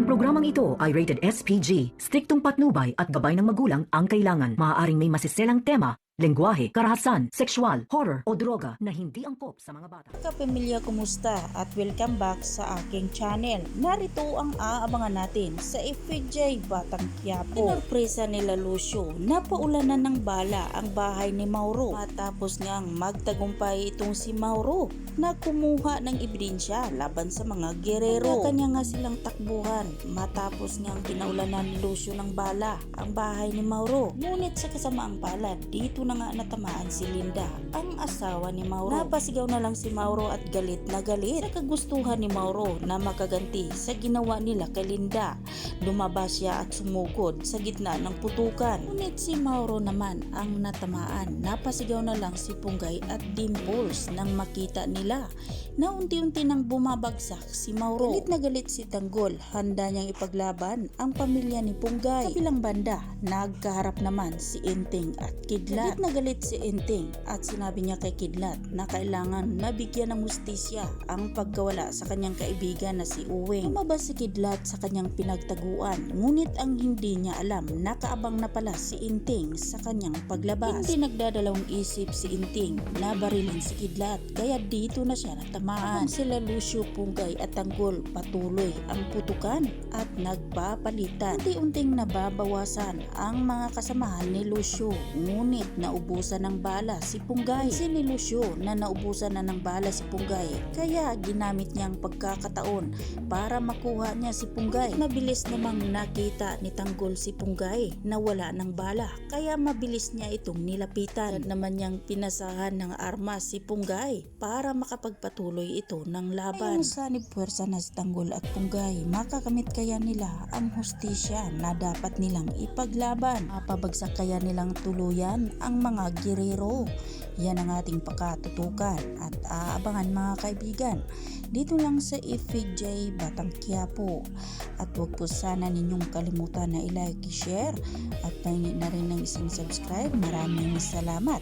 programang ito ay rated SPG. Striktong patnubay at gabay ng magulang ang kailangan. Maaaring may masiselang tema, lengguwahe, karahasan, sexual, horror o droga na hindi angkop sa mga bata. Kapamilya, kumusta at welcome back sa aking channel. Narito ang aabangan natin sa FJ Batang Quiapo. Inorpresa nila Lucio na paulanan ng bala ang bahay ni Mauro matapos ngang magtagumpay itong si Mauro na kumuha ng ebidensya laban sa mga gerero. Kanya nga silang takbuhan matapos ngang pinaulanan ni Lucio ng bala ang bahay ni Mauro. Ngunit sa kasamaang palad, dito na nga natamaan si Linda, ang asawa ni Mauro. Napasigaw na lang si Mauro at galit na galit sa kagustuhan ni Mauro na makaganti sa ginawa nila kay Linda. Lumabas siya at sumugod sa gitna ng putukan. Ngunit si Mauro naman ang natamaan. Napasigaw na lang si Punggay at Dimples nang makita nila na unti-unti nang bumabagsak si Mauro. Galit na galit si Tanggol, handa niyang ipaglaban ang pamilya ni Punggay. Kabilang banda, nagkaharap naman si Inting at Kidlat. Galit na galit si Inting at sinabi niya kay Kidlat na kailangan mabigyan ng hustisya ang pagkawala sa kanyang kaibigan na si Uwing. Lumabas si Kidlat sa kanyang pinagtaguan, ngunit ang hindi niya alam, nakaabang na pala si Inting sa kanyang paglabas. Hindi nagdadalawang isip si Inting na barilin si Kidlat, kaya dito na siya natamaan. Sila Lucio, Punggay at Tanggol patuloy ang putukan at nagpapalitan. Unti-unting nababawasan ang mga kasamahan ni Lucio, ngunit naubusan ng bala si Punggay. Si ni Lucio na naubusan na ng bala si Punggay, kaya ginamit niyang pagkakataon para makuha niya si Punggay. Mabilis namang nakita ni Tanggol si Punggay na wala ng bala, kaya mabilis niya itong nilapitan. At naman niyang pinasahan ng armas si Punggay para makapagpatuloy ito ng laban. Ngayon sanib puwersa na si Tanggol at Punggay, makakamit kaya nila ang hustisya na dapat nilang ipaglaban? Mapabagsak kaya nilang tuluyan ang mga gerero? Yan ang ating pakatutukan at aabangan mga kaibigan dito lang sa FJ Batang Quiapo. At huwag po sana ninyong kalimutan na i-like, i-share at pahingi na rin ng isang subscribe. Maraming salamat.